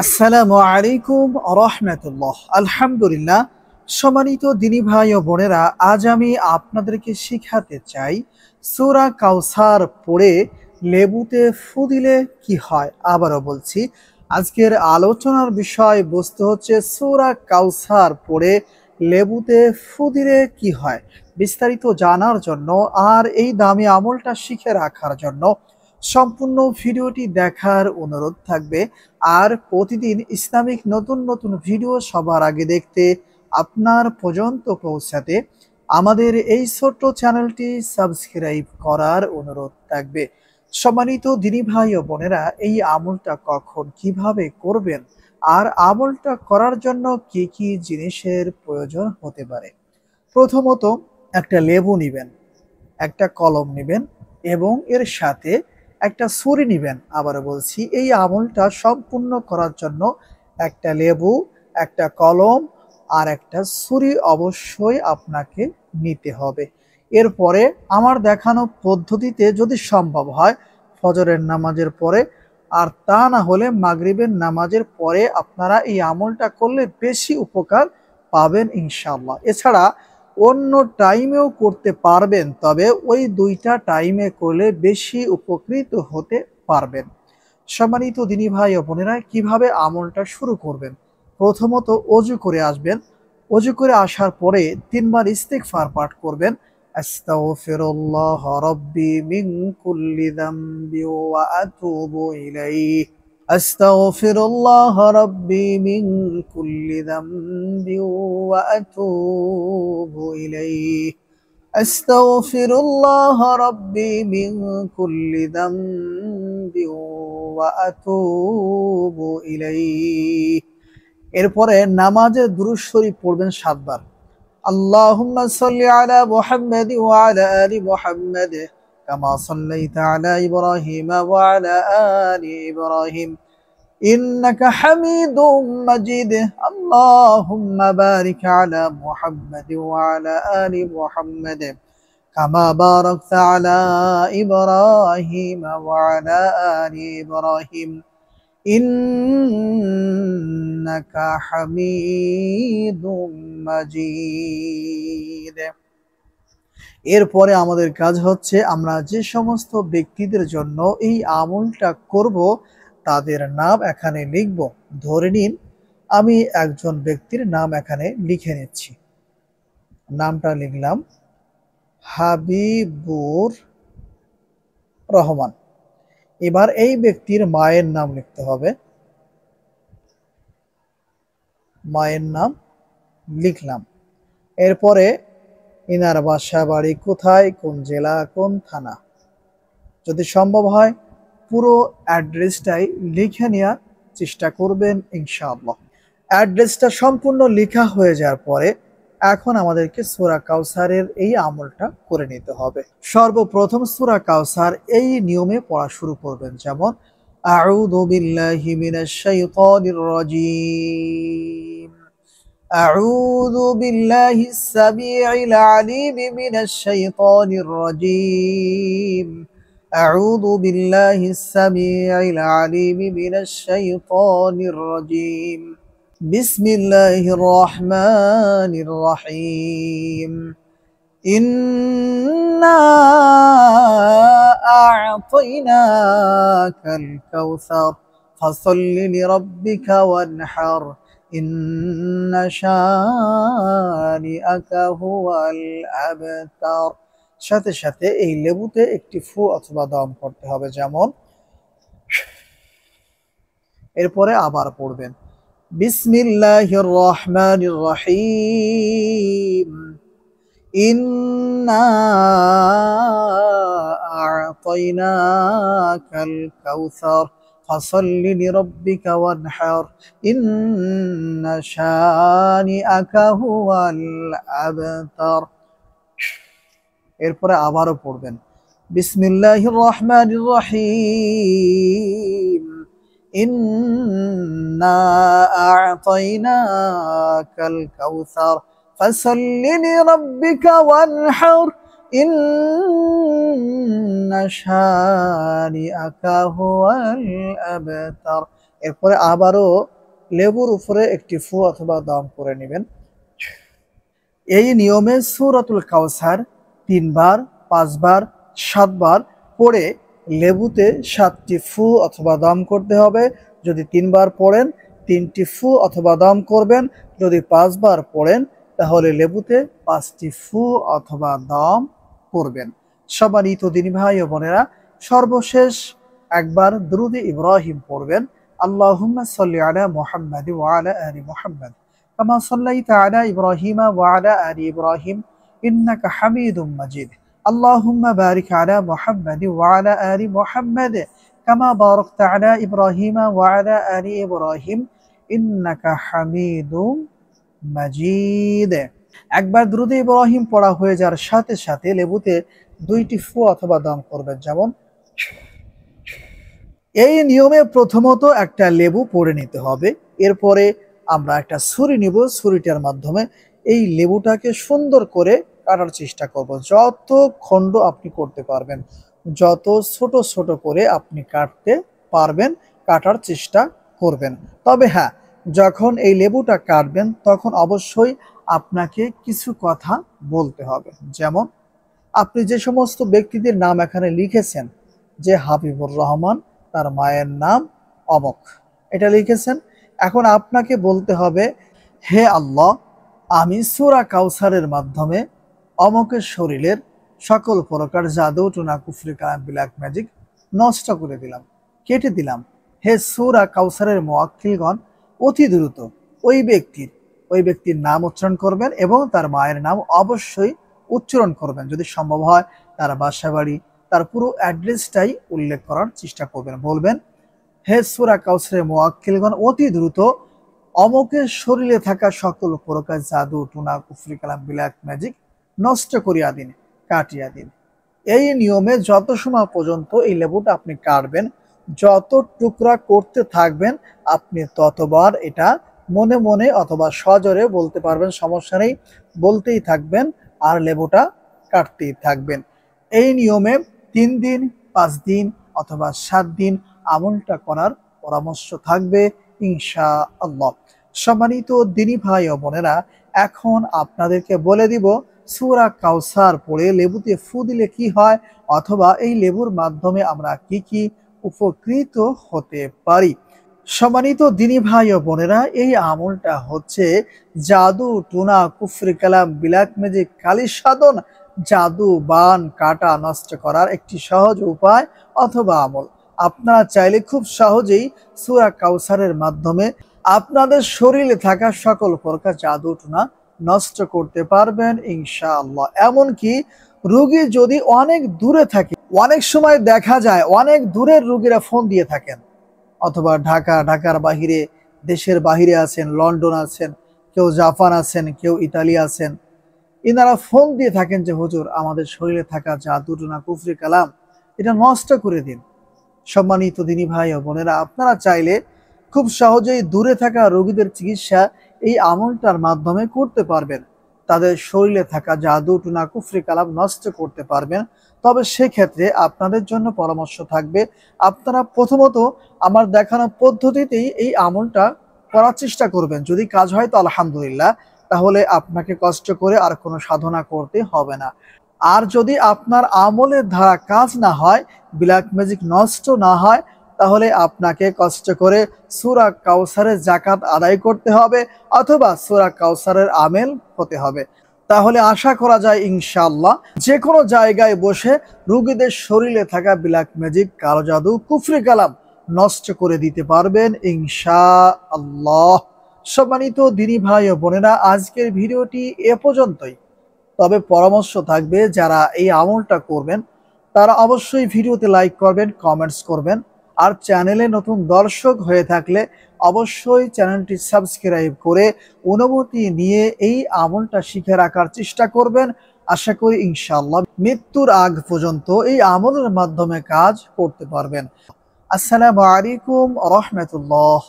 আসসালামু আলাইকুম রাহমাতুল্লাহ। আলহামদুলিল্লাহ। সম্মানিত দিনী ভাই ও বোনেরা, আজ আমি আপনাদেরকে শিখাতে চাই সূরা কাউসার পড়ে লেবুতে ফু দিলে কি হয়। আবারও বলছি, আজকের আলোচনার বিষয় বস্তু হচ্ছে সূরা কাউসার পড়ে লেবুতে ফু দিলে কি হয়। বিস্তারিত জানার জন্য আর এই দামি আমলটা শিখে রাখার জন্য সম্পূর্ণ ভিডিওটি দেখার অনুরোধ থাকবে। আর প্রতিদিন ইসলামিক নতুন নতুন ভিডিও সবার আগে দেখতে, আপনার পর্যন্ত পৌঁছাতে আমাদের এই ছোট্ট চ্যানেলটি সাবস্ক্রাইব করার অনুরোধ থাকবে। সম্মানিত দিনী ভাই ও বোনেরা, এই আমলটা কখন কিভাবে করবেন আর আমলটা করার জন্য কি কি জিনিসের প্রয়োজন হতে পারে। প্রথমত, একটা লেবু নিবেন, একটা কলম নিবেন এবং এর সাথে একটা ছুরি নিবেন। আবারও বলছি, এই আমলটা সম্পূর্ণ করার জন্য একটা লেবু, একটা কলম আর একটা ছুরি অবশ্যই আপনাকে নিতে হবে। এরপরে আমার দেখানো পদ্ধতিতে যদি সম্ভব হয় ফজরের নামাজের পরে, আর তা না হলে মাগরিবের নামাজের পরে আপনারা এই আমলটা করলে বেশি উপকার পাবেন ইনশাআল্লাহ। এছাড়া অন্য টাইমেও করতে পারবেন, তবে ওই দুইটা টাইমে করলে বেশি উপকৃত হতে পারবেন। সম্মানিত দিনী ভাই ও বোনেরা, কিভাবে আমলটা শুরু করবেন। প্রথমত অজু করে আসবেন। অজু করে আসার পরে 3 বার ইস্তিগফার পাঠ করবেন। আস্তাগফিরুল্লাহ রাব্বি মিন কুল্লি যামবি ওয়া আতুবু ইলাইহি। আস্তাগফিরুল্লাহ রাব্বি মিন কুল্লি যামবি ওয়া আতুবু ইলাইহি। আস্তাগফিরুল্লাহ রাব্বি মিন কুল্লি যামবি ওয়া আতুবু ইলাইহি। এরপরে নামাজে দুরূদ শরীফ পড়বেন 7 বার। আল্লাহুম্মা সাল্লি আলা মুহাম্মাদ ওয়া আলা আলি মুহাম্মাদ কামা সাল্লাইতা আলা ইব্রাহিম ওয়া আলা আলি ইব্রাহিম ইন্নাকা হামিদুম মাজিদ। আল্লাহুম্মা বারিক আলা মুহাম্মাদ ওয়া আলা আলি মুহাম্মাদ কামা বারাকতা আলা ইব্রাহিম ওয়া আলা আলি ইব্রাহিম ইন্নাকা হামিদুম মাজিদ। এরপরে আমাদের কাজ হচ্ছে, আমরা যে সমস্ত ব্যক্তিদের জন্য এই আমলটা করব তাদের নাম এখানে লিখব। ধরে নিন আমি একজন ব্যক্তির নাম এখানে লিখে নিচ্ছি। নামটা লিখলাম হাবিবুর রহমান। এবার এই ব্যক্তির মায়ের নাম লিখতে হবে। মায়ের নাম লিখলাম। এরপরে ইনার বাসা বাড়ি কোথায়, কোন জেলা, কোন থানা। যদি সম্ভব হয় পুরো অ্যাড্রেসটাই লিখে নেওয়ার চেষ্টা করবেন ইনশাআল্লাহ। অ্যাড্রেসটা সম্পূর্ণ লেখা হয়ে যাওয়ার পরে এখন আমাদেরকে সূরা কাউসারের এই আমলটা করে নিতে হবে। সর্বপ্রথম সূরা কাউসার এই নিয়মে পড়া শুরু করবেন, যেমন আউযু বিল্লাহি মিনাশ শাইতানির রাজীম। أعوذ بالله السميع العليم من الشيطان الرجيم. أعوذ بالله السميع العليم من الشيطان الرجيم. بسم الله الرحمن الرحيم. إنا أعطيناك الكوثر فصل لربك وانحر ইন্না শানিআকা হুয়াল আবতার। সাথে সাথে এই লেবুতে একটি ফু অথবা দম করতে হবে, যেমন। এরপরে আবার পড়বেন বিসমিল্লাহির রহমানির রহিম। ইন্না আ'তাইনাকাল কাউসার ফাসাল্লি লিরাব্বিকা ওয়ানহার ইন্না শানিআকা হুয়াল আবতার। এরপরে আবারও পড়বেন বিসমিল্লাহির রহমানির রহিম। ইন্না আ'তাইনাকাল কাউসার ফাসাল্লি লিরাব্বিকা ওয়ানহার ইন্না শানিআকা হুয়াল আবতার। এরপরে আবারও লেবুর উপরে একটি ফু অথবা দম করে নেবেন। এই নিয়মে সূরাতুল কাউসার ৩ বার, ৫ বার, ৭ বার পড়ে লেবুতে ৭টি ফু অথবা দম করতে হবে। যদি ৩ বার পড়েন ৩টি ফু অথবা দম করবেন। যদি ৫ বার পড়েন তাহলে লেবুতে ৫টি ফু অথবা দম করবেন। সম্মানিত দিনী ভাই ও বোনেরা, সর্বশেষ একবার দুরূদে ইব্রাহিম পড়বেন। আল্লাহুম্মা সাল্লি আলা মুহাম্মাদ ওয়া আলা আলি মুহাম্মাদ কামা সাল্লাইতা আলা ইব্রাহিম ওয়া আলা আলি ইব্রাহিম ইন্নাকা হামিদুম মাজিদ। আল্লাহুম্মা বারিক আলা মুহাম্মাদ ওয়া আলা আলি মুহাম্মাদ কামা বারাকতা আলা ইব্রাহিম ওয়া আলা আলি ইব্রাহিম ইন্নাকা হামিদুম মাজিদ। একবার দুরূদে ইব্রাহিম পড়া হয়ে যাওয়ার সাথে সাথে লেবুতে ২টি ফু অথবা দম করবেন। যেমন এই নিয়মে প্রথমত একটা লেবু পড়ে নিতে হবে। এরপরে আমরা একটা ছুরি নিব, ছুরিটার মাধ্যমে এই লেবুটাকে সুন্দর করে কাটার চেষ্টা করব। যত খণ্ড আপনি করতে পারবেন, যত ছোট ছোট করে আপনি কাটতে পারবেন কাটার চেষ্টা করবেন। তবে হ্যাঁ, যখন এই লেবুটা কাটবেন তখন অবশ্যই আপনাকে কিছু কথা বলতে হবে। যেমন আপনি যে সমস্ত ব্যক্তিদের নাম এখানে লিখেছেন, যে হাবিবুর রহমান, তার মায়ের নাম অমক, এটা লিখেছেন। এখন আপনাকে বলতে হবে, হে আল্লাহ, আমি সূরা কাউসারের মাধ্যমে অমকের শরীরের সকল প্রকার জাদু, টুনা, কুফরি, কালাম, ব্ল্যাক ম্যাজিক নষ্ট করে দিলাম, কেটে দিলাম। হে সূরা কাউসারের মুওয়াক্কিলগণ, অতি দ্রুত ওই ব্যক্তির নাম উচ্চারণ করবেন এবং তার মায়ের নাম অবশ্যই উচ্চারণ করবেন। যদি সম্ভব হয় তার বাসা বাড়ি, তার পুরো অ্যাড্রেসটাই উল্লেখ করার চেষ্টা করবেন। বলবেন, হে সূরা কাউসারের মুওয়াক্কিলগণ, অতি দ্রুত অমকের শরীরে থাকা সকল প্রকার জাদু, টুনা, কুফরি, কালাম, ব্ল্যাক ম্যাজিক নষ্ট করিয়া দিন, কাটিয়া দিন। এই নিয়মে যত সময় পর্যন্ত এই লেবুটা আপনি কাটবেন, যত টুকরা করতে থাকবেন, আপনি ততবার এটা মনে মনে অথবা সজোরে বলতে পারবেন, সমস্যা নেই, বলতেই থাকবেন আর লেবুটা কাটতেই থাকবেন। এই নিয়মে ৩ দিন, ৫ দিন অথবা ৭ দিন আমলটা করার পরামর্শ থাকবে ইনশাআল্লাহ। সম্মানিত দিনী ভাই ও বোনেরা, এখন আপনাদেরকে বলে দিব সূরা কাউসার পড়ে লেবুতে ফু দিলে কি হয়, অথবা এই লেবুর মাধ্যমে আমরা কি কি উপকৃত হতে পারি। সম্মানিত দিনী ভাই ও বোনেরা, এই আমলটা হচ্ছে জাদু, টুনা, কুফরি, কালাম, ব্ল্যাক ম্যাজিক, কালি সাধন, জাদু, বান, কাটা নষ্ট করার একটি সহজ উপায় অথবা আমল। আপনারা চাইলে খুব সহজেই সূরা কাউসারের মাধ্যমে আপনাদের শরীরে থাকা সকল প্রকার জাদু, টুনা নষ্ট করতে পারবেন ইনশাআল্লাহ। এমনকি রোগী যদি অনেক দূরে থাকে, অনেক সময় দেখা যায় অনেক দূরের রোগীরা ফোন দিয়ে থাকেন, অথবা ঢাকার বাহিরে, দেশের বাহিরে আছেন, লন্ডন আছেন, কেউ জাপান আছেন, কেউ ইতালি আছেন, এনারা ফোন দিয়ে থাকেন যে হুজুর, আমাদের শরীরে থাকা জাদু, টুনা, কুফরি, কালাম এটা নষ্ট করে দিন। সম্মানিত দিনী ভাই ও বোনেরা, আপনারা চাইলে খুব সহজেই দূরে থাকা রোগীদের চিকিৎসা এই আমলটার মাধ্যমে করতে পারবেন, তাদের শরীরে থাকা জাদু, টুনা, কুফরি, কালাম নষ্ট করতে পারবেন। তবে সেক্ষেত্রে আপনাদের জন্য পরামর্শ থাকবে, আপনারা প্রথমত আমার দেখানো পদ্ধতিতেই এই আমলটা করার চেষ্টা করবেন। যদি কাজ হয় তো আলহামদুলিল্লাহ, তাহলে আপনাকে কষ্ট করে আর কোনো সাধনা করতে হবে না। আর যদি আপনার আমলের ধারা কাজ না হয়, ব্ল্যাক ম্যাজিক নষ্ট না হয়, তাহলে আপনাকে কষ্ট করে সূরা কাউসারের যাকাত আদায় করতে হবে অথবা সূরা কাউসারের আমেল হতে হবে। তাহলে আশা করা যায় ইনশাআল্লাহ যে কোনো জায়গায় বসে রোগীদের শরীরে থাকা ব্ল্যাক ম্যাজিক, কালো জাদু, কুফরি, কালাম নষ্ট করে দিতে পারবেন ইনশাআল্লাহ। সম্মানিত দিনী ভাই ও বোনেরা, আজকের ভিডিওটি এ পর্যন্তই। তবে পরামর্শ থাকবে, যারা এই আমলটা করবেন তারা অবশ্যই ভিডিওতে লাইক করবেন, কমেন্টস করবেন, আর চ্যানেলে নতুন দর্শক হয়ে থাকলে অবশ্যই চ্যানেলটি সাবস্ক্রাইব করে অনুমতি নিয়ে এই আমলটা শিখে রাখার চেষ্টা করবেন। আশা করি ইনশাআল্লাহ মৃত্যুর আগ পর্যন্ত এই আমলের মাধ্যমে কাজ করতে পারবেন। আসসালামু আলাইকুম ওয়া রাহমাতুল্লাহ।